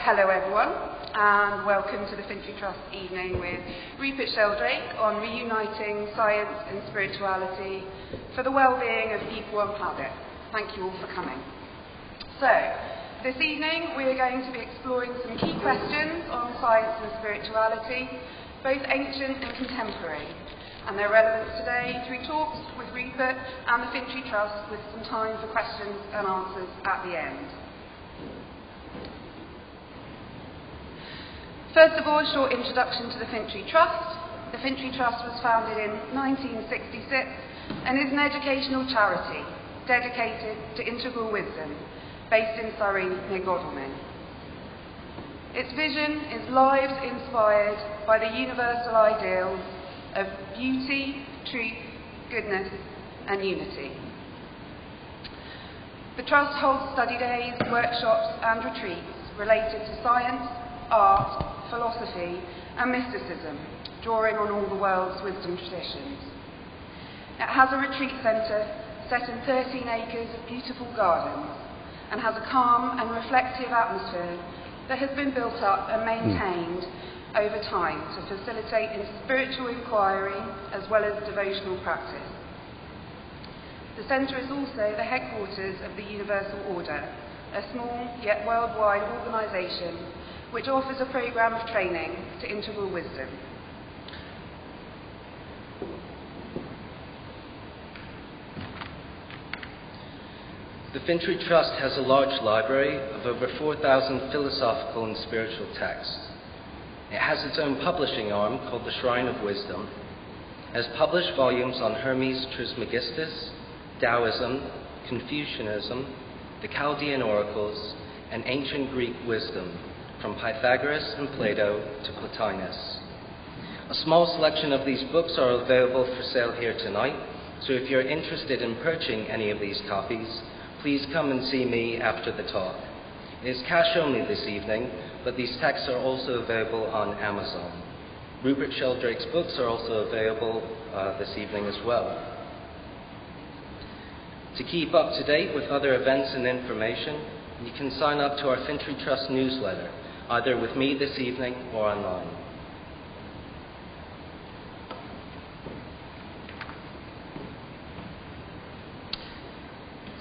Hello everyone, and welcome to the Finchley Trust evening with Rupert Sheldrake on reuniting science and spirituality for the well-being of people and planet. Thank you all for coming. So, this evening we are going to be exploring some key questions on science and spirituality, both ancient and contemporary, and their relevance today through talks with Rupert and the Finchley Trust, with some time for questions and answers at the end. First of all, a short introduction to the Finchley Trust. The Finchley Trust was founded in 1966 and is an educational charity dedicated to integral wisdom, based in Surrey near Godalming. Its vision is lives inspired by the universal ideals of beauty, truth, goodness and unity. The Trust holds study days, workshops and retreats related to science, art, philosophy and mysticism, drawing on all the world's wisdom traditions. It has a retreat centre set in 13 acres of beautiful gardens and has a calm and reflective atmosphere that has been built up and maintained over time to facilitate spiritual inquiry as well as devotional practice. The centre is also the headquarters of the Universal Order, a small yet worldwide organisation which offers a programme of training to integral wisdom. The Finchley Trust has a large library of over 4,000 philosophical and spiritual texts. It has its own publishing arm called the Shrine of Wisdom. It has published volumes on Hermes Trismegistus, Taoism, Confucianism, the Chaldean oracles, and ancient Greek wisdom, from Pythagoras and Plato to Plotinus. A small selection of these books are available for sale here tonight, so if you're interested in purchasing any of these copies, please come and see me after the talk. It is cash only this evening, but these texts are also available on Amazon. Rupert Sheldrake's books are also available this evening as well. To keep up to date with other events and information, you can sign up to our Finchley Trust newsletter, either with me this evening or online.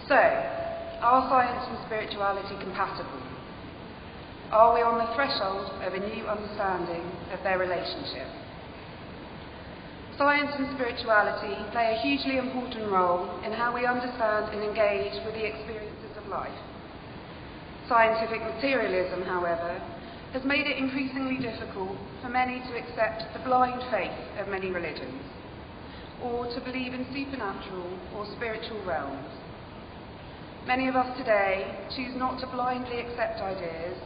So, are science and spirituality compatible? Are we on the threshold of a new understanding of their relationship? Science and spirituality play a hugely important role in how we understand and engage with the experiences of life. Scientific materialism, however, has made it increasingly difficult for many to accept the blind faith of many religions, or to believe in supernatural or spiritual realms. Many of us today choose not to blindly accept ideas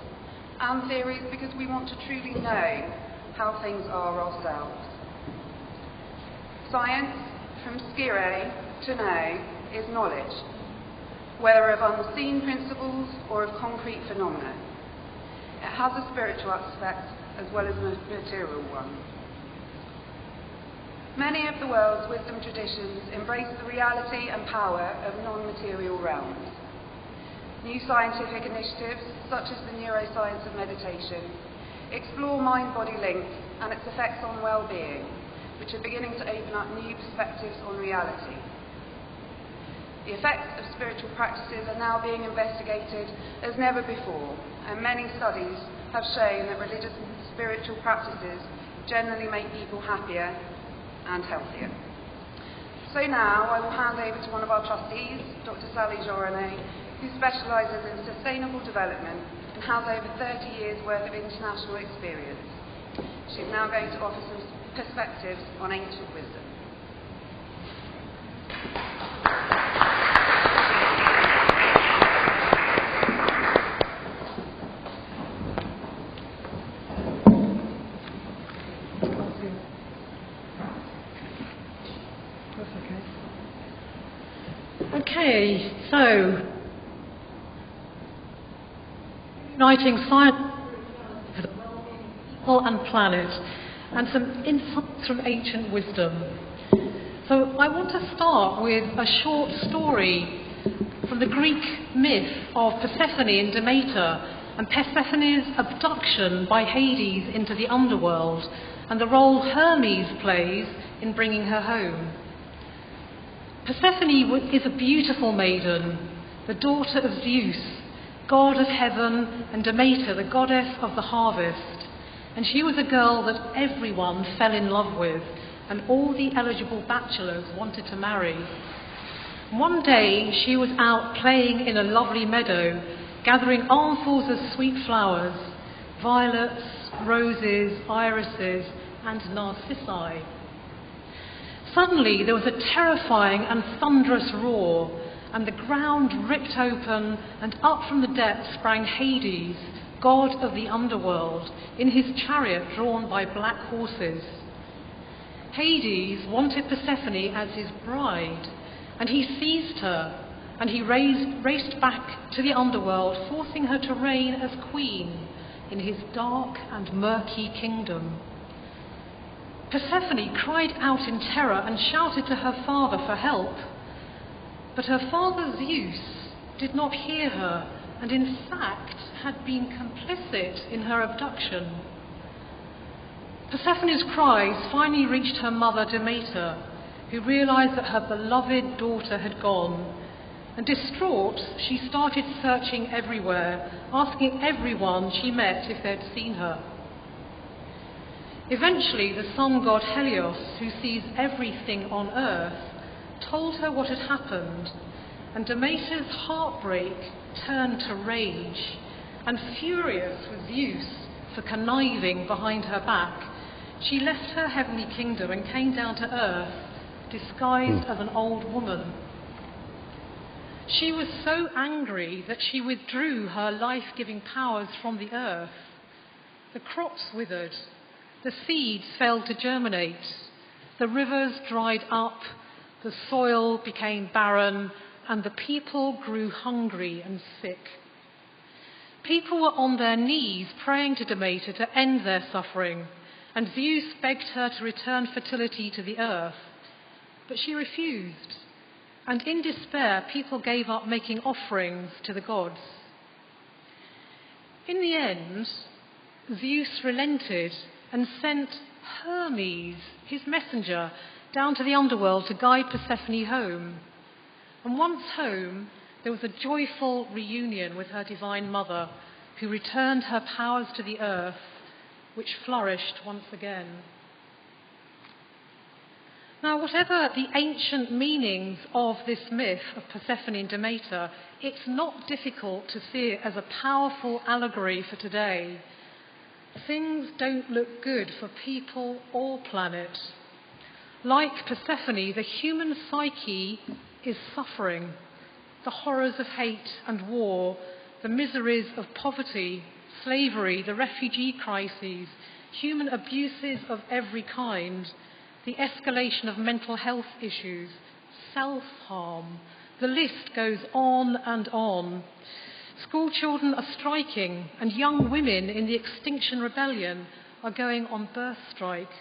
and theories because we want to truly know how things are ourselves. Science, from scire, to know, is knowledge, whether of unseen principles or of concrete phenomena. It has a spiritual aspect as well as a material one. Many of the world's wisdom traditions embrace the reality and power of non-material realms. New scientific initiatives, such as the neuroscience of meditation, explore mind-body link and its effects on well-being, which are beginning to open up new perspectives on reality. The effects of spiritual practices are now being investigated as never before, and many studies have shown that religious and spiritual practices generally make people happier and healthier. So now I will hand over to one of our trustees, Dr. Sally Joranet, who specialises in sustainable development and has over 30 years' worth of international experience. She's now going to offer some perspectives on ancient wisdom. Okay, so uniting science for the well-being of people and planet, and some insights from ancient wisdom. So I want to start with a short story from the Greek myth of Persephone and Demeter, and Persephone's abduction by Hades into the underworld, and the role Hermes plays in bringing her home. Persephone is a beautiful maiden, the daughter of Zeus, god of heaven, and Demeter, the goddess of the harvest. And she was a girl that everyone fell in love with, and all the eligible bachelors wanted to marry. One day she was out playing in a lovely meadow, gathering armfuls of sweet flowers, violets, roses, irises, and narcissi. Suddenly there was a terrifying and thunderous roar, and the ground ripped open, and up from the depths sprang Hades, god of the underworld, in his chariot drawn by black horses. Hades wanted Persephone as his bride, and he seized her, and he raced back to the underworld, forcing her to reign as queen in his dark and murky kingdom. Persephone cried out in terror and shouted to her father for help. But her father Zeus did not hear her, and in fact had been complicit in her abduction. Persephone's cries finally reached her mother Demeter, who realized that her beloved daughter had gone. And distraught, she started searching everywhere, asking everyone she met if they'd seen her. Eventually, the sun god Helios, who sees everything on earth, told her what had happened, and Demeter's heartbreak turned to rage, and furious with Zeus for conniving behind her back, she left her heavenly kingdom and came down to earth, disguised as an old woman. She was so angry that she withdrew her life-giving powers from the earth. The crops withered, the seeds failed to germinate, the rivers dried up, the soil became barren, and the people grew hungry and sick. People were on their knees praying to Demeter to end their suffering, and Zeus begged her to return fertility to the earth. But she refused, and in despair people gave up making offerings to the gods. In the end, Zeus relented and sent Hermes, his messenger, down to the underworld to guide Persephone home. And once home, there was a joyful reunion with her divine mother, who returned her powers to the earth, which flourished once again. Now, whatever the ancient meanings of this myth of Persephone and Demeter, it's not difficult to see it as a powerful allegory for today. Things don't look good for people or planet. Like Persephone, the human psyche is suffering. The horrors of hate and war, the miseries of poverty, slavery, the refugee crises, human abuses of every kind, the escalation of mental health issues, self-harm. The list goes on and on. School children are striking, and young women in the Extinction Rebellion are going on birth strike.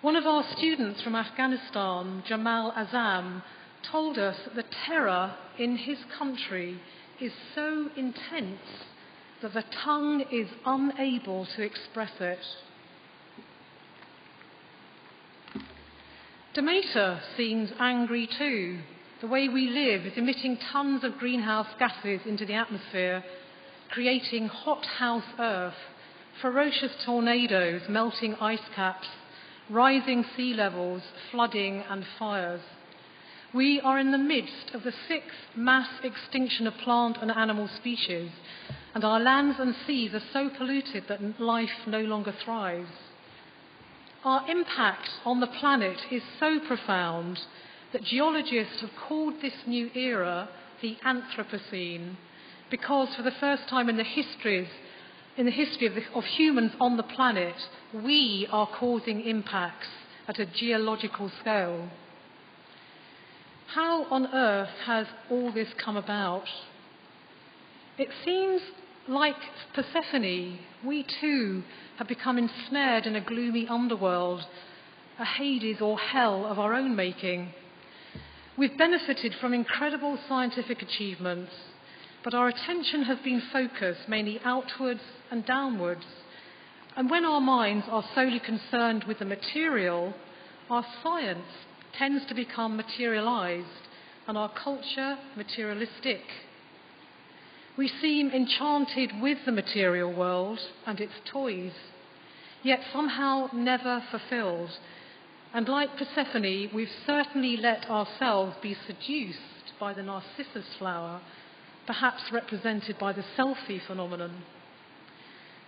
One of our students from Afghanistan, Jamal Azam, told us that the terror in his country is so intense that the tongue is unable to express it. Demeter seems angry too. The way we live is emitting tons of greenhouse gases into the atmosphere, creating hothouse Earth, ferocious tornadoes melting ice caps, rising sea levels, flooding and fires. We are in the midst of the 6th mass extinction of plant and animal species, and our lands and seas are so polluted that life no longer thrives. Our impact on the planet is so profound that geologists have called this new era the Anthropocene, because for the first time in the history of humans on the planet, we are causing impacts at a geological scale. How on earth has all this come about? It seems like Persephone, we too have become ensnared in a gloomy underworld, a Hades or hell of our own making. We've benefited from incredible scientific achievements, but our attention has been focused mainly outwards and downwards. And when our minds are solely concerned with the material, our science tends to become materialized and our culture materialistic. We seem enchanted with the material world and its toys, yet somehow never fulfilled. And like Persephone, we've certainly let ourselves be seduced by the narcissus flower, perhaps represented by the selfie phenomenon.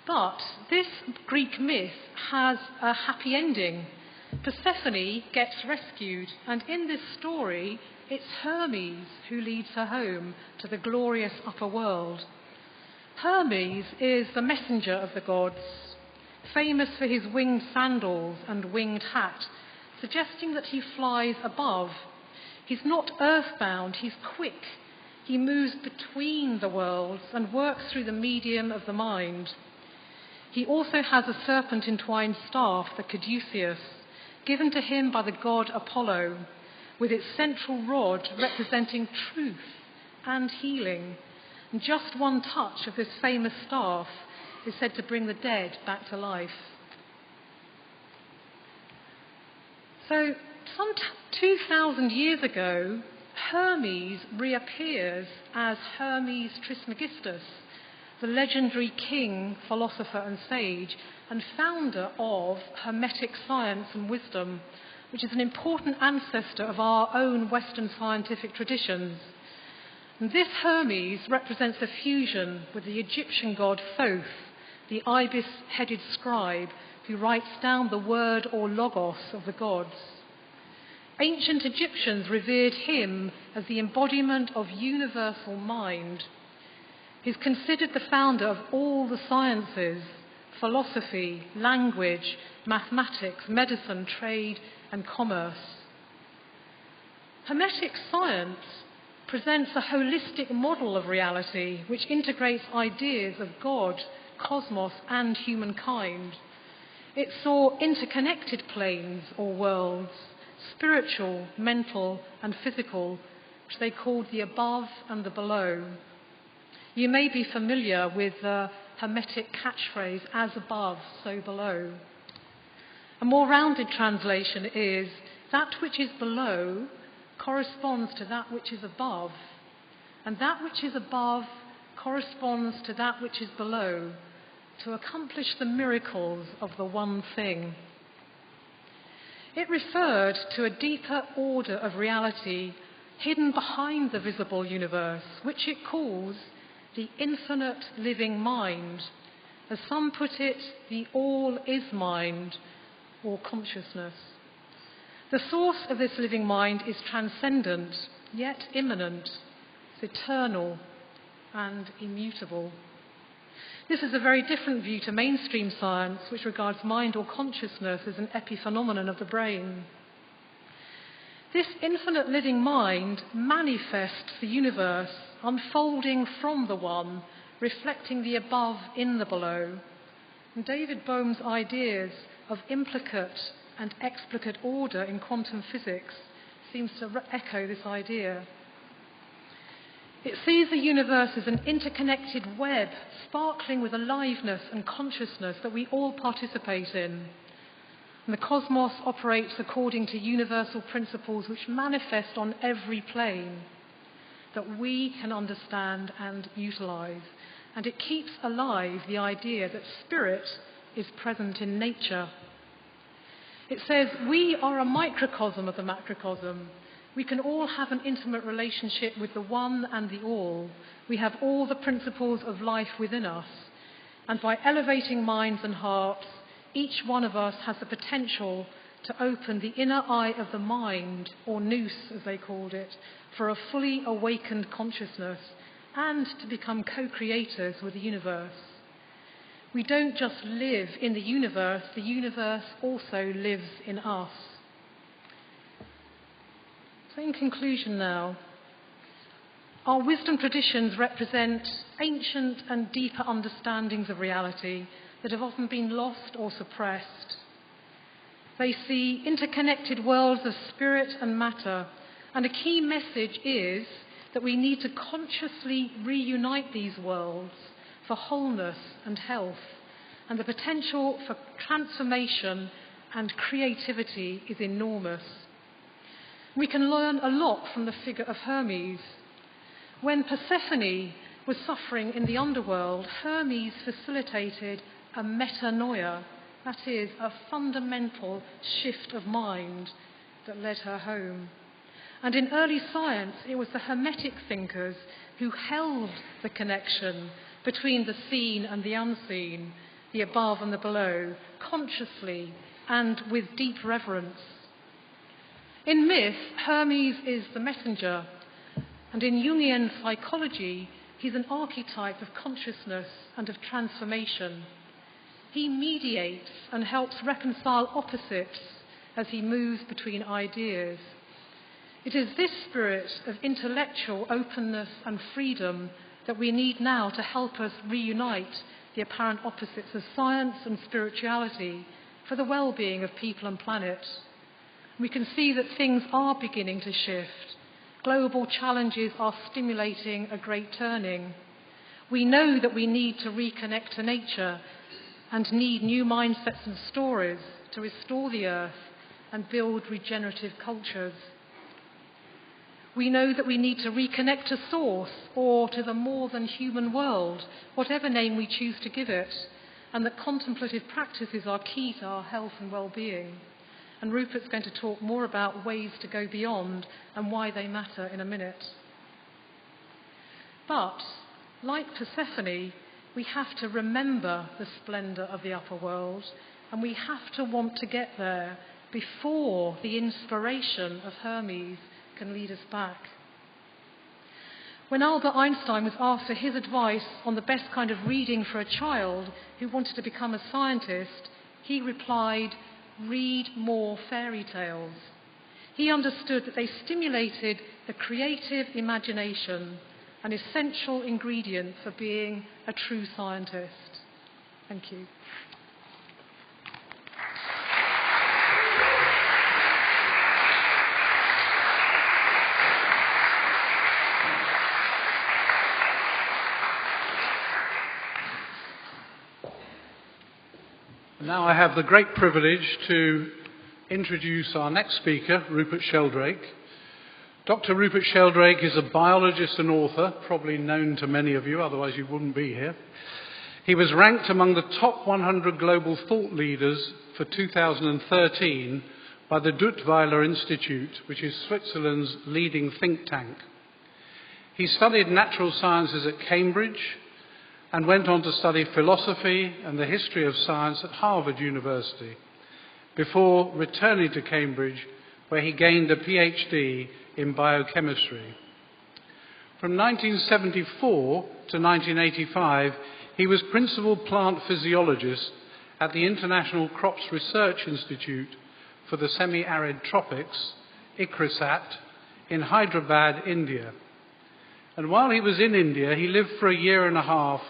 But this Greek myth has a happy ending. Persephone gets rescued, and in this story, it's Hermes who leads her home to the glorious upper world. Hermes is the messenger of the gods, famous for his winged sandals and winged hat, suggesting that he flies above. He's not earthbound, he's quick. He moves between the worlds and works through the medium of the mind. He also has a serpent-entwined staff, the caduceus, given to him by the god Apollo, with its central rod representing truth and healing. And just one touch of this famous staff is said to bring the dead back to life. So, some 2,000 years ago, Hermes reappears as Hermes Trismegistus, the legendary king, philosopher and sage, and founder of Hermetic science and wisdom, which is an important ancestor of our own Western scientific traditions. And this Hermes represents a fusion with the Egyptian god Thoth, the ibis-headed scribe who writes down the word or logos of the gods. Ancient Egyptians revered him as the embodiment of universal mind. He's considered the founder of all the sciences: philosophy, language, mathematics, medicine, trade, and commerce. Hermetic science presents a holistic model of reality which integrates ideas of God, cosmos, and humankind. It saw interconnected planes or worlds, spiritual, mental, and physical, which they called the above and the below. You may be familiar with the Hermetic catchphrase, as above, so below. A more rounded translation is, that which is below corresponds to that which is above, and that which is above corresponds to that which is below, to accomplish the miracles of the one thing. It referred to a deeper order of reality hidden behind the visible universe, which it calls the infinite living mind. As some put it, the all is mind, or consciousness. The source of this living mind is transcendent, yet immanent. It's eternal and immutable. This is a very different view to mainstream science, which regards mind or consciousness as an epiphenomenon of the brain. This infinite living mind manifests the universe, unfolding from the one, reflecting the above in the below. And David Bohm's ideas of implicate and explicate order in quantum physics seems to echo this idea. It sees the universe as an interconnected web, sparkling with aliveness and consciousness that we all participate in. And the cosmos operates according to universal principles which manifest on every plane that we can understand and utilize. And it keeps alive the idea that spirit is present in nature. It says we are a microcosm of the macrocosm. We can all have an intimate relationship with the one and the all. We have all the principles of life within us. And by elevating minds and hearts, each one of us has the potential to open the inner eye of the mind, or nous as they called it, for a fully awakened consciousness and to become co-creators with the universe. We don't just live in the universe also lives in us. So in conclusion now, our wisdom traditions represent ancient and deeper understandings of reality that have often been lost or suppressed. They see interconnected worlds of spirit and matter, and a key message is that we need to consciously reunite these worlds for wholeness and health, and the potential for transformation and creativity is enormous. We can learn a lot from the figure of Hermes. When Persephone was suffering in the underworld, Hermes facilitated a metanoia, that is, a fundamental shift of mind that led her home. And in early science, it was the Hermetic thinkers who held the connection between the seen and the unseen, the above and the below, consciously and with deep reverence. In myth, Hermes is the messenger, and in Jungian psychology, he's an archetype of consciousness and of transformation. He mediates and helps reconcile opposites as he moves between ideas. It is this spirit of intellectual openness and freedom that we need now to help us reunite the apparent opposites of science and spirituality for the well-being of people and planet. We can see that things are beginning to shift. Global challenges are stimulating a great turning. We know that we need to reconnect to nature and need new mindsets and stories to restore the earth and build regenerative cultures. We know that we need to reconnect to source or to the more than human world, whatever name we choose to give it, and that contemplative practices are key to our health and well-being. And Rupert's going to talk more about ways to go beyond and why they matter in a minute. But, like Persephone, we have to remember the splendour of the upper world, and we have to want to get there before the inspiration of Hermes can lead us back. When Albert Einstein was asked for his advice on the best kind of reading for a child who wanted to become a scientist, he replied, "Read more fairy tales." He understood that they stimulated the creative imagination, an essential ingredient for being a true scientist. Thank you. Now I have the great privilege to introduce our next speaker, Rupert Sheldrake. Dr. Rupert Sheldrake is a biologist and author, probably known to many of you, otherwise you wouldn't be here. He was ranked among the top 100 global thought leaders for 2013 by the Duttweiler Institute, which is Switzerland's leading think tank. He studied natural sciences at Cambridge and went on to study philosophy and the history of science at Harvard University, before returning to Cambridge, where he gained a PhD in biochemistry. From 1974 to 1985, he was principal plant physiologist at the International Crops Research Institute for the Semi-Arid Tropics, ICRISAT, in Hyderabad, India. And while he was in India, he lived for a year and a half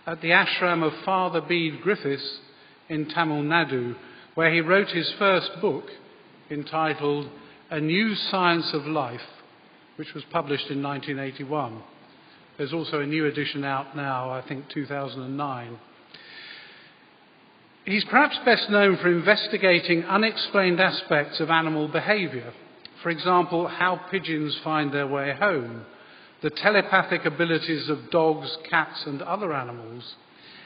at the ashram of Father Bede Griffiths in Tamil Nadu, where he wrote his first book entitled A New Science of Life, which was published in 1981. There's also a new edition out now, I think 2009. He's perhaps best known for investigating unexplained aspects of animal behaviour. For example, how pigeons find their way home, the telepathic abilities of dogs, cats and other animals,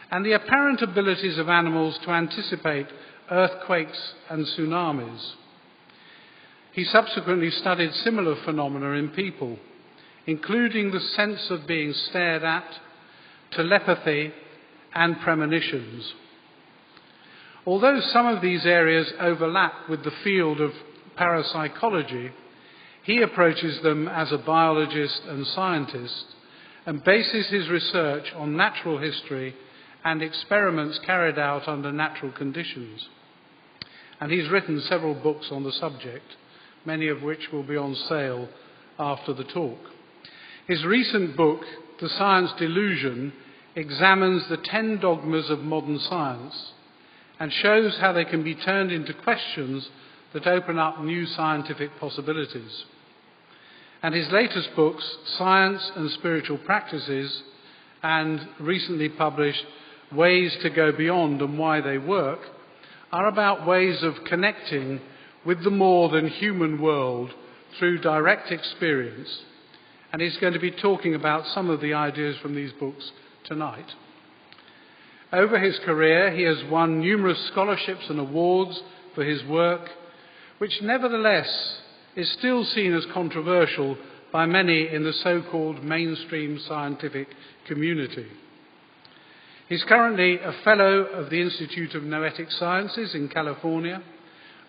and the apparent abilities of animals to anticipate earthquakes and tsunamis. He subsequently studied similar phenomena in people, including the sense of being stared at, telepathy and premonitions. Although some of these areas overlap with the field of parapsychology, he approaches them as a biologist and scientist and bases his research on natural history and experiments carried out under natural conditions. And he's written several books on the subject, many of which will be on sale after the talk. His recent book, The Science Delusion, examines the 10 dogmas of modern science and shows how they can be turned into questions that open up new scientific possibilities. And his latest books, Science and Spiritual Practices, and recently published Ways to Go Beyond and Why They Work, are about ways of connecting with the more than human world through direct experience. And he's going to be talking about some of the ideas from these books tonight. Over his career, he has won numerous scholarships and awards for his work, which nevertheless is still seen as controversial by many in the so-called mainstream scientific community. He's currently a Fellow of the Institute of Noetic Sciences in California,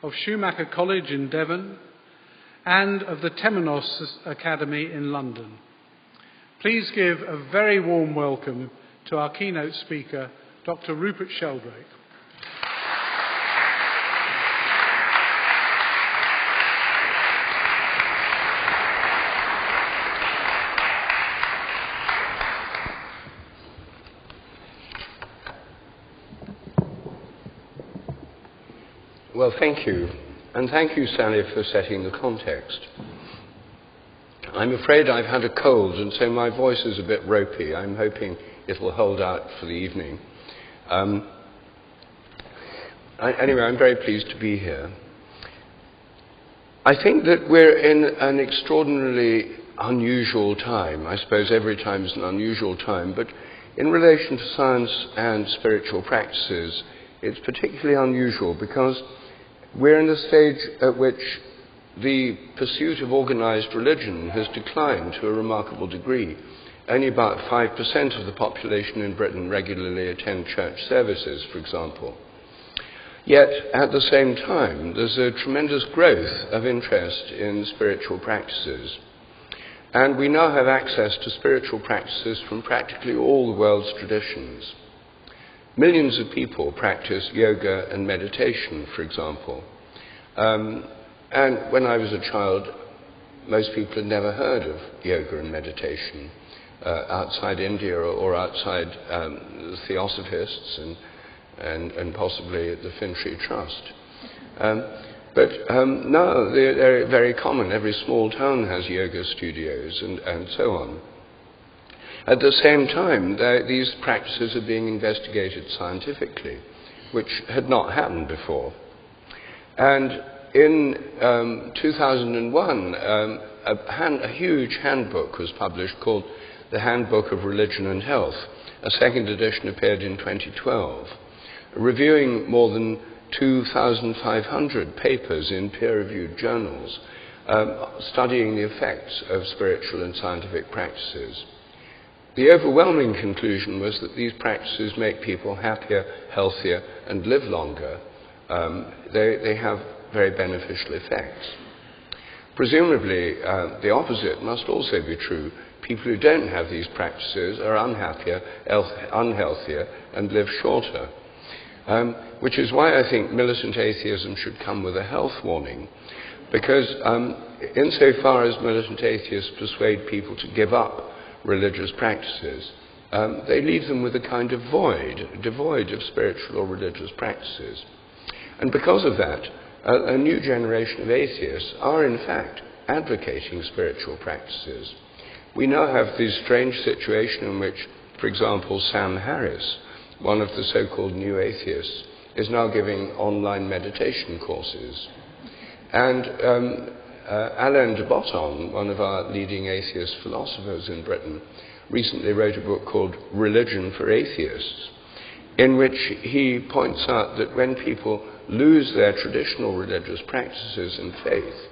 of Schumacher College in Devon, and of the Temenos Academy in London. Please give a very warm welcome to our keynote speaker, Dr. Rupert Sheldrake. Well, thank you. And thank you, Sally, for setting the context. I'm afraid I've had a cold, and so my voice is a bit ropey. I'm hoping it'll hold out for the evening. Anyway, I'm very pleased to be here. I think that we're in an extraordinarily unusual time. I suppose every time is an unusual time, but in relation to science and spiritual practices, it's particularly unusual because we're in a stage at which the pursuit of organized religion has declined to a remarkable degree. Only about 5% of the population in Britain regularly attend church services, for example. Yet, at the same time, there's a tremendous growth of interest in spiritual practices. And we now have access to spiritual practices from practically all the world's traditions. Millions of people practice yoga and meditation, for example. And when I was a child, most people had never heard of yoga and meditation outside India or outside the Theosophists and possibly the Finchley Trust. But now they're very common. Every small town has yoga studios and so on. At the same time, these practices are being investigated scientifically, which had not happened before. And in 2001, a huge handbook was published called The Handbook of Religion and Health. A second edition appeared in 2012, reviewing more than 2,500 papers in peer-reviewed journals, studying the effects of spiritual and scientific practices. The overwhelming conclusion was that these practices make people happier, healthier, and live longer. They have very beneficial effects. Presumably, the opposite must also be true. People who don't have these practices are unhappier, unhealthier, and live shorter. Which is why I think militant atheism should come with a health warning. Because insofar as militant atheists persuade people to give up religious practices, they leave them with a kind of void, devoid of spiritual or religious practices. And because of that, a new generation of atheists are in fact advocating spiritual practices. We now have this strange situation in which, for example, Sam Harris, one of the so-called new atheists, is now giving online meditation courses. And Alain de Botton, one of our leading atheist philosophers in Britain, recently wrote a book called Religion for Atheists, in which he points out that when people lose their traditional religious practices and faith,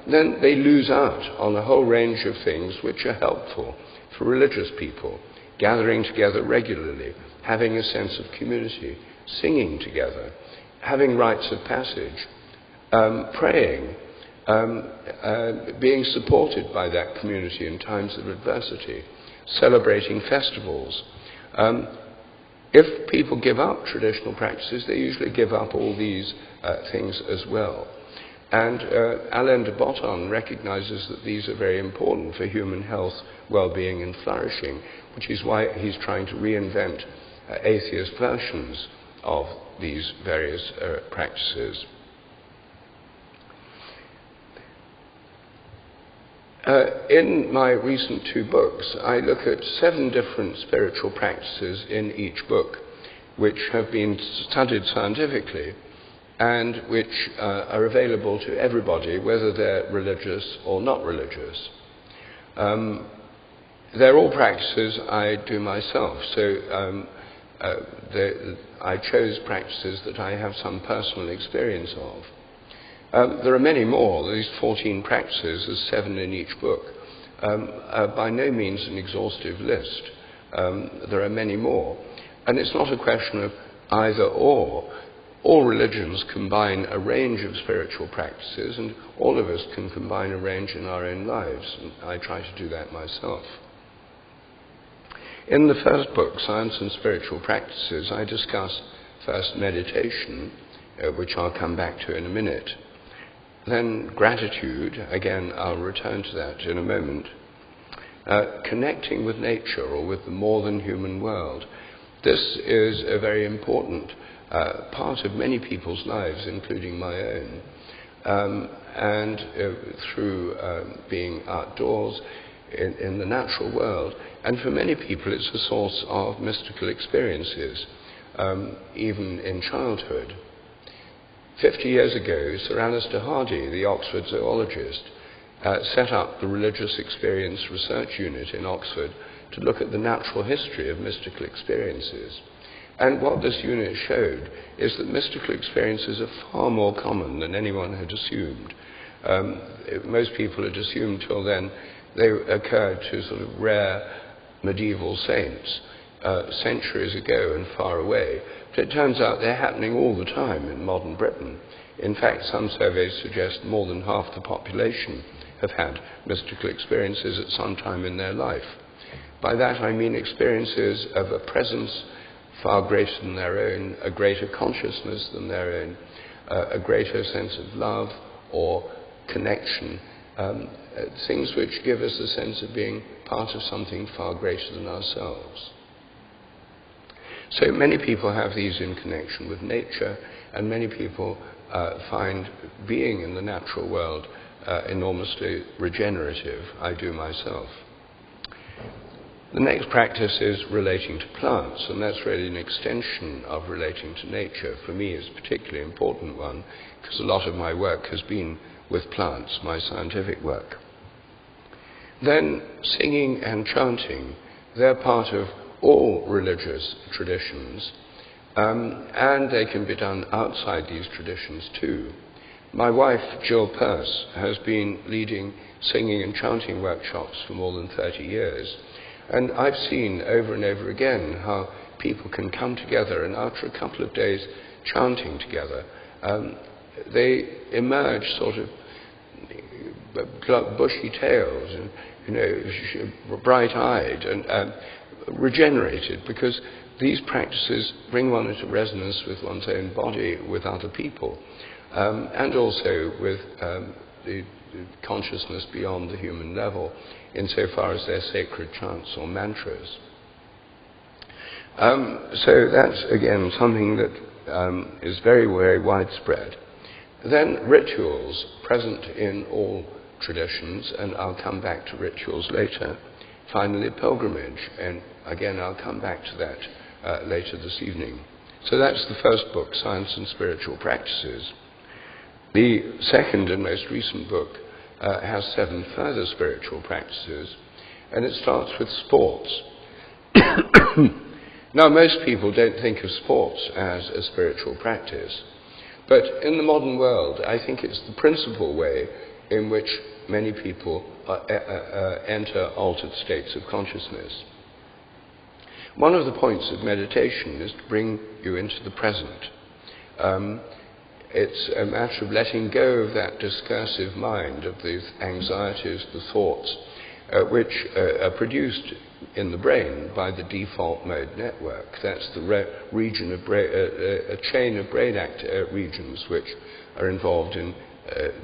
then they lose out on a whole range of things which are helpful for religious people, gathering together regularly, having a sense of community, singing together, having rites of passage, praying, being supported by that community in times of adversity, celebrating festivals. If people give up traditional practices, they usually give up all these things as well. And Alain de Botton recognizes that these are very important for human health, well-being and flourishing, which is why he's trying to reinvent atheist versions of these various practices. In my recent 2 books, I look at 7 different spiritual practices in each book, which have been studied scientifically and which are available to everybody, whether they're religious or not religious. They're all practices I do myself, so I chose practices that I have some personal experience of. There are many more. These 14 practices, there's 7 in each book, are by no means an exhaustive list. There are many more. And it's not a question of either or. All religions combine a range of spiritual practices, and all of us can combine a range in our own lives. And I try to do that myself. In the first book, Science and Spiritual Practices, I discuss first meditation, which I'll come back to in a minute. Then gratitude, again I'll return to that in a moment. Connecting with nature or with the more than human world. This is a very important part of many people's lives, including my own. And through being outdoors in the natural world. And for many people it's a source of mystical experiences, even in childhood. 50 years ago, Sir Alister Hardy, the Oxford zoologist, set up the Religious Experience Research Unit in Oxford to look at the natural history of mystical experiences. And what this unit showed is that mystical experiences are far more common than anyone had assumed. Most people had assumed till then they occurred to sort of rare medieval saints centuries ago and far away. But it turns out they're happening all the time in modern Britain. In fact, some surveys suggest more than half the population have had mystical experiences at some time in their life. By that I mean experiences of a presence far greater than their own, a greater consciousness than their own, a greater sense of love or connection, things which give us a sense of being part of something far greater than ourselves. So many people have these in connection with nature, and many people find being in the natural world enormously regenerative. I do myself. The next practice is relating to plants, and that's really an extension of relating to nature. For me, it's a particularly important one, because a lot of my work has been with plants, my scientific work. Then singing and chanting, they're part of all religious traditions, and they can be done outside these traditions too. My wife, Jill Peirce, has been leading singing and chanting workshops for more than 30 years, and I've seen over and over again how people can come together, and after a couple of days chanting together, they emerge sort of bushy-tailed and bright-eyed and regenerated, because these practices bring one into resonance with one's own body, with other people, and also with the consciousness beyond the human level, insofar as they're sacred chants or mantras. So that's, again, something that is very, very widespread. Then rituals, present in all traditions, and I'll come back to rituals later. Finally, pilgrimage, and again I'll come back to that later this evening. So that's the first book, Science and Spiritual Practices. The second and most recent book has 7 further spiritual practices, and it starts with sports. Now, most people don't think of sports as a spiritual practice, but in the modern world, I think it's the principal way in which many people enter altered states of consciousnness. One of the points of meditation is to bring you into the present. It's a matter of letting go of that discursive mind, of these anxieties, the thoughts, which are produced in the brain by the default mode network. That's the region of a chain of brain regions which are involved in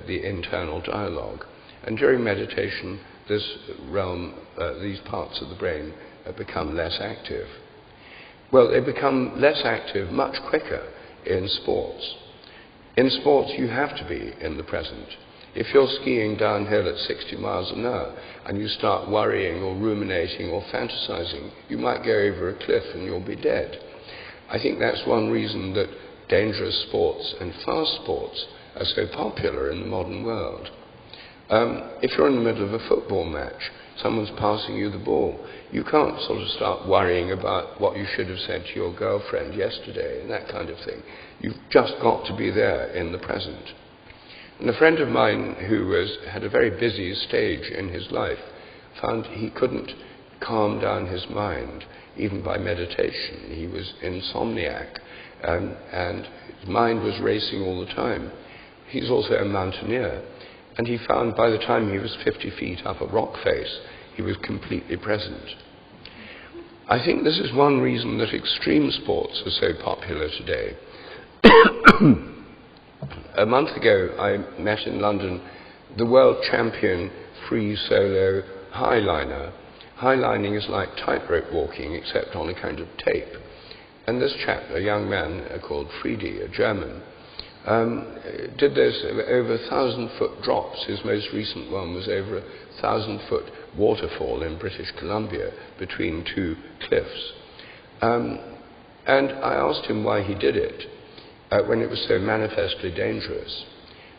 the internal dialogue. And during meditation, this realm, these parts of the brain become less active. Well, they become less active much quicker in sports. In sports, you have to be in the present. If you're skiing downhill at 60 miles an hour and you start worrying or ruminating or fantasizing, you might go over a cliff and you'll be dead. I think that's one reason that dangerous sports and fast sports are so popular in the modern world. If you're in the middle of a football match, someone's passing you the ball, you can't sort of start worrying about what you should have said to your girlfriend yesterday and that kind of thing. You've just got to be there in the present. And a friend of mine who had a very busy stage in his life found he couldn't calm down his mind, even by meditation. He was insomniac, and his mind was racing all the time. He's also a mountaineer, and he found by the time he was 50 feet up a rock face, he was completely present. I think this is one reason that extreme sports are so popular today. A month ago, I met in London the world champion free solo highliner. Highlining is like tightrope walking, except on a kind of tape. And this chap, a young man called Friedi, a German, did this over 1,000-foot drops. His most recent one was over a 1,000-foot waterfall in British Columbia between two cliffs. And I asked him why he did it when it was so manifestly dangerous.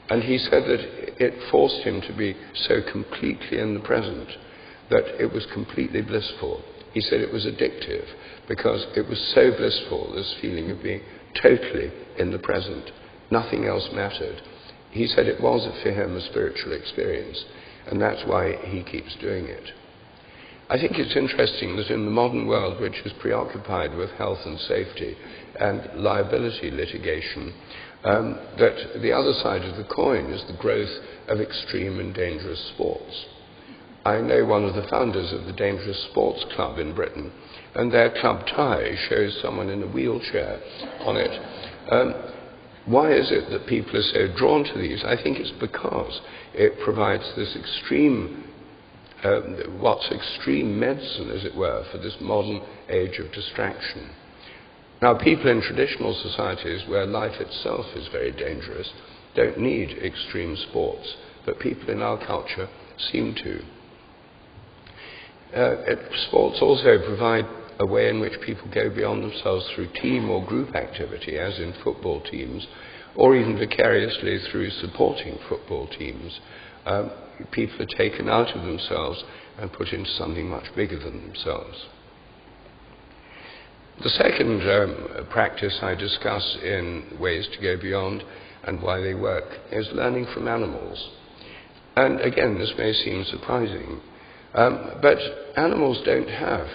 And he said that it forced him to be so completely in the present that it was completely blissful. He said it was addictive because it was so blissful, this feeling of being totally in the present. Nothing else mattered. He said it was, for him, a spiritual experience, and that's why he keeps doing it. I think it's interesting that in the modern world, which is preoccupied with health and safety and liability litigation, that the other side of the coin is the growth of extreme and dangerous sports. I know one of the founders of the Dangerous Sports Club in Britain, and their club tie shows someone in a wheelchair on it. Why is it that people are so drawn to these? I think it's because it provides this extreme medicine, as it were, for this modern age of distraction. Now, people in traditional societies where life itself is very dangerous don't need extreme sports, but people in our culture seem to. Sports also provide a way in which people go beyond themselves through team or group activity, as in football teams, or even vicariously through supporting football teams. People are taken out of themselves and put into something much bigger than themselves. The second practice I discuss in ways to go beyond and why they work is learning from animals. And again, this may seem surprising, but animals don't have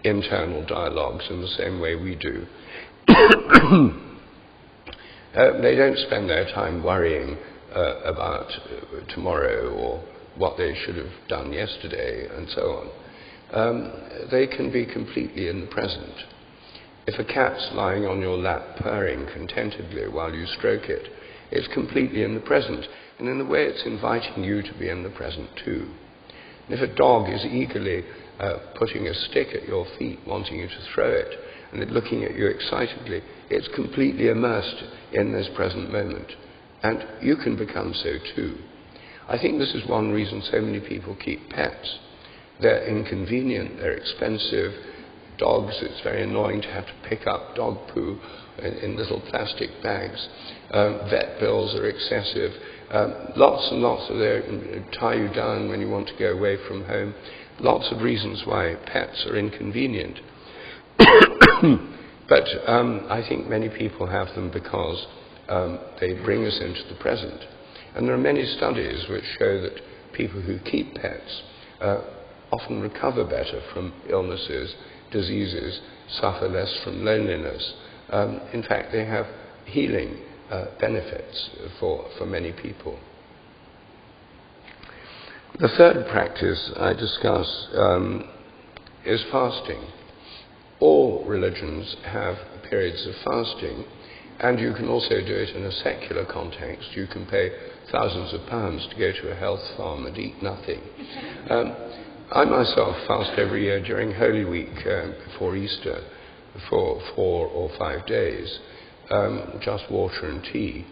internal dialogues in the same way we do. They don't spend their time worrying about tomorrow or what they should have done yesterday and so on. They can be completely in the present. If a cat's lying on your lap purring contentedly while you stroke it, it's completely in the present, and in a way it's inviting you to be in the present too. And if a dog is eagerly putting a stick at your feet, wanting you to throw it, and it looking at you excitedly, it's completely immersed in this present moment. And you can become so too. I think this is one reason so many people keep pets. They're inconvenient, they're expensive. Dogs, it's very annoying to have to pick up dog poo in little plastic bags. Vet bills are excessive. Lots and lots of them tie you down when you want to go away from home. Lots of reasons why pets are inconvenient. But I think many people have them because they bring us into the present. And there are many studies which show that people who keep pets often recover better from illnesses, diseases, suffer less from loneliness. In fact, they have healing benefits for many people. The third practice I discuss is fasting. All religions have periods of fasting, and you can also do it in a secular context. You can pay thousands of pounds to go to a health farm and eat nothing. I myself fast every year during Holy Week before Easter for 4 or 5 days, just water and tea.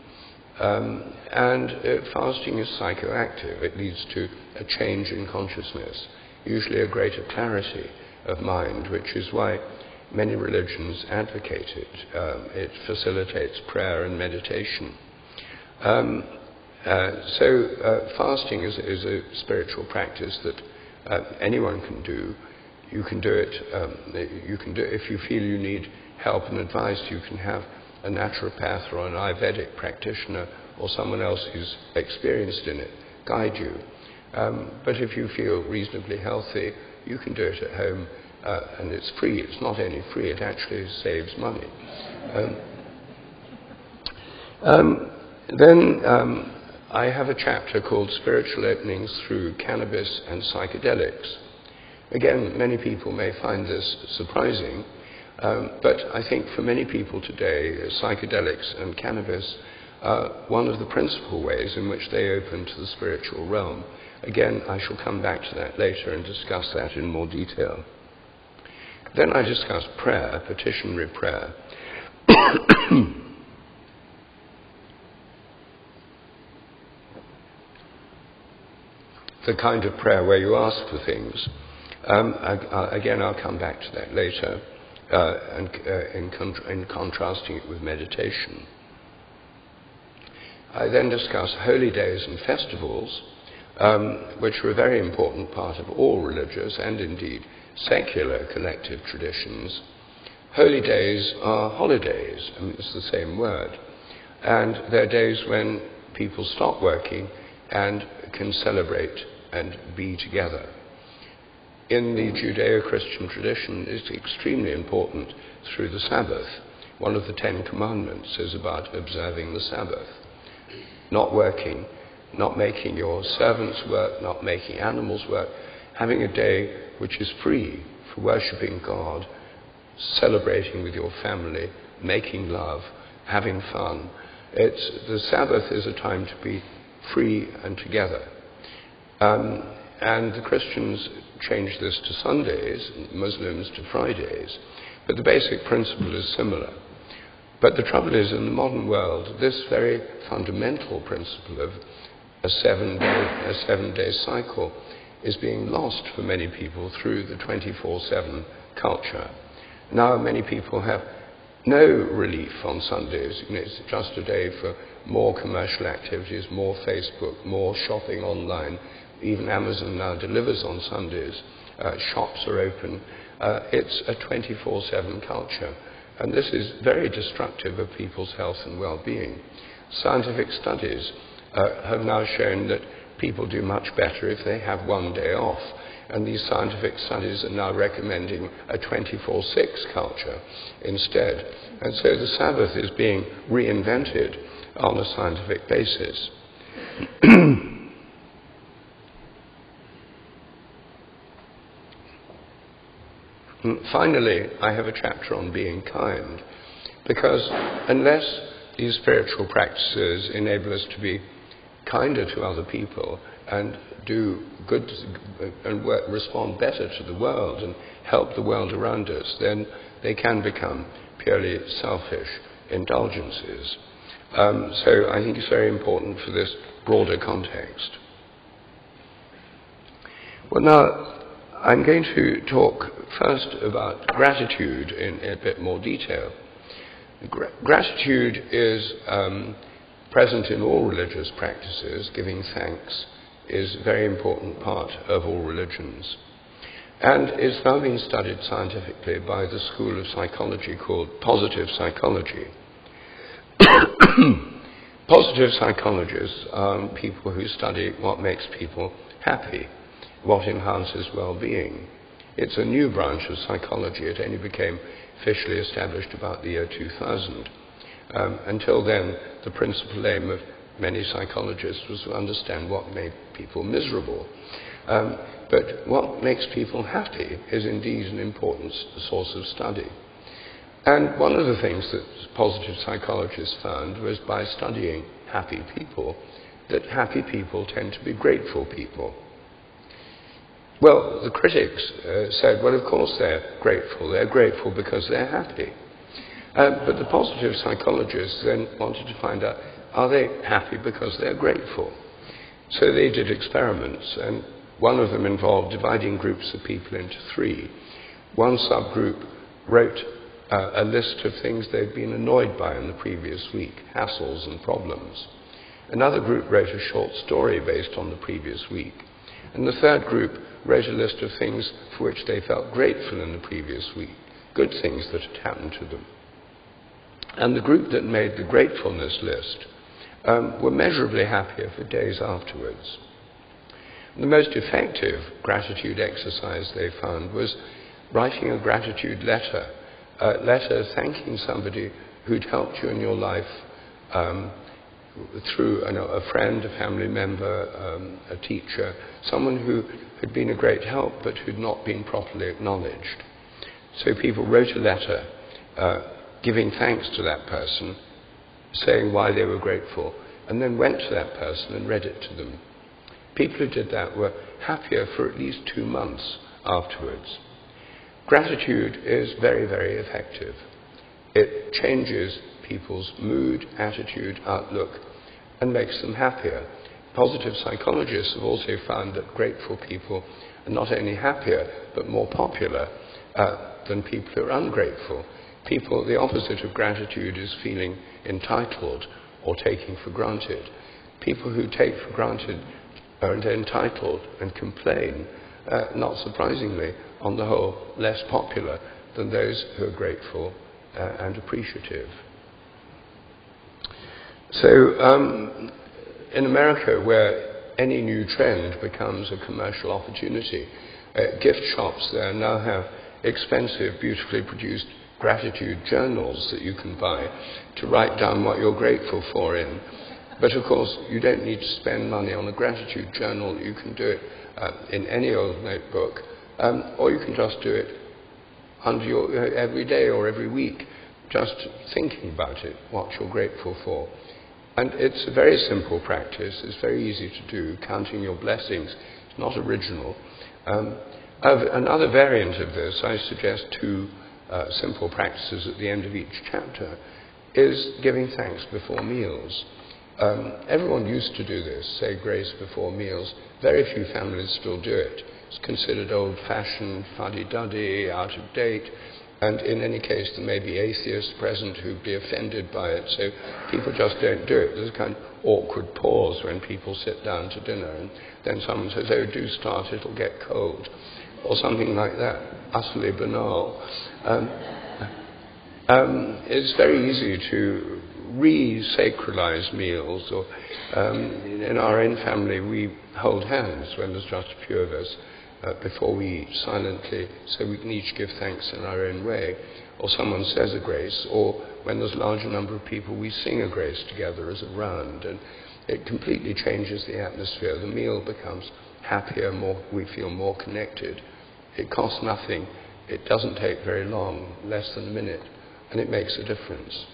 Fasting is psychoactive. It leads to a change in consciousness, usually a greater clarity of mind, which is why many religions advocate it. It facilitates prayer and meditation. Fasting is a spiritual practice that anyone can do. You can do it. If you feel you need help and advice, you can have a naturopath or an Ayurvedic practitioner or someone else who's experienced in it guide you. But if you feel reasonably healthy, you can do it at home, and it's free. It's not only free; it actually saves money. I have a chapter called Spiritual Openings Through Cannabis and Psychedelics. Again, many people may find this surprising, but I think for many people today, psychedelics and cannabis are one of the principal ways in which they open to the spiritual realm. Again, I shall come back to that later and discuss that in more detail. Then I discuss prayer, petitionary prayer. The kind of prayer where you ask for things. Again, I'll come back to that later, in contrasting it with meditation. I then discuss holy days and festivals, which are a very important part of all religious and indeed secular collective traditions. Holy days are holidays. I mean, it's the same word. And they're days when people stop working and can celebrate and be together. In the Judeo-Christian tradition, it's extremely important through the Sabbath. One of the 10 Commandments is about observing the Sabbath. Not working, not making your servants work, not making animals work, having a day which is free for worshipping God, celebrating with your family, making love, having fun. The Sabbath is a time to be free and together. And the Christians changed this to Sundays, Muslims to Fridays, but the basic principle is similar. But the trouble is, in the modern world, this very fundamental principle of a seven-day cycle is being lost for many people through the 24/7 culture. Now many people have no relief on Sundays. It's just a day for more commercial activities, more Facebook, more shopping online. Even Amazon now delivers on Sundays. Shops are open. It's a 24/7 culture. And this is very destructive of people's health and well-being. Scientific studies have now shown that people do much better if they have one day off. And these scientific studies are now recommending a 24/6 culture instead. And so the Sabbath is being reinvented on a scientific basis. Finally, I have a chapter on being kind, because unless these spiritual practices enable us to be kinder to other people and do good and respond better to the world and help the world around us, then they can become purely selfish indulgences. So I think it's very important for this broader context. Well, now, I'm going to talk first about gratitude in a bit more detail. Gratitude is present in all religious practices. Giving thanks is a very important part of all religions. And it's now being studied scientifically by the school of psychology called positive psychology. Positive psychologists are people who study what makes people happy, what enhances well-being. It's a new branch of psychology. It only became officially established about the year 2000. Until then, the principal aim of many psychologists was to understand what made people miserable. But what makes people happy is indeed an important source of study. And one of the things that positive psychologists found was by studying happy people, that happy people tend to be grateful people. Well, the critics said, well, of course they're grateful. They're grateful because they're happy. But the positive psychologists then wanted to find out, are they happy because they're grateful? So they did experiments, and one of them involved dividing groups of people into three. One subgroup wrote a list of things they'd been annoyed by in the previous week, hassles and problems. Another group wrote a short story based on the previous week. And the third group wrote a list of things for which they felt grateful in the previous week, good things that had happened to them. And the group that made the gratefulness list were measurably happier for days afterwards. The most effective gratitude exercise they found was writing a gratitude letter, a letter thanking somebody who'd helped you in your life through a friend, a family member, a teacher, someone who had been a great help but who'd not been properly acknowledged. So people wrote a letter giving thanks to that person, saying why they were grateful, and then went to that person and read it to them. People who did that were happier for at least 2 months afterwards. Gratitude is very, very effective. It changes people's mood, attitude, outlook, and makes them happier. Positive psychologists have also found that grateful people are not only happier, but more popular than people who are ungrateful. People, the opposite of gratitude is feeling entitled or taking for granted. People who take for granted are entitled and complain, not surprisingly, on the whole, less popular than those who are grateful and appreciative. So, in America, where any new trend becomes a commercial opportunity, gift shops there now have expensive, beautifully produced gratitude journals that you can buy to write down what you're grateful for in. But of course, you don't need to spend money on a gratitude journal. You can do it in any old notebook, or you can just do it under your every day or every week, just thinking about it, what you're grateful for. And it's a very simple practice. It's very easy to do. Counting your blessings. It's not original. Another variant of this, I suggest 2 simple practices at the end of each chapter, is giving thanks before meals. Everyone used to do this, say grace before meals. Very few families still do it. It's considered old-fashioned, fuddy-duddy, out of date, and in any case there may be atheists present who'd be offended by it, so people just don't do it. There's a kind of awkward pause when people sit down to dinner, and then someone says, "Oh, do start, it'll get cold," or something like that, utterly banal. It's very easy to re-sacralize meals, or in our own family we hold hands when there's just a few of us before we eat silently, so we can each give thanks in our own way, or someone says a grace, or when there's a larger number of people we sing a grace together as a round, and it completely changes the atmosphere. The meal becomes happier, we feel more connected. It costs nothing, it doesn't take very long, less than a minute, and it makes a difference.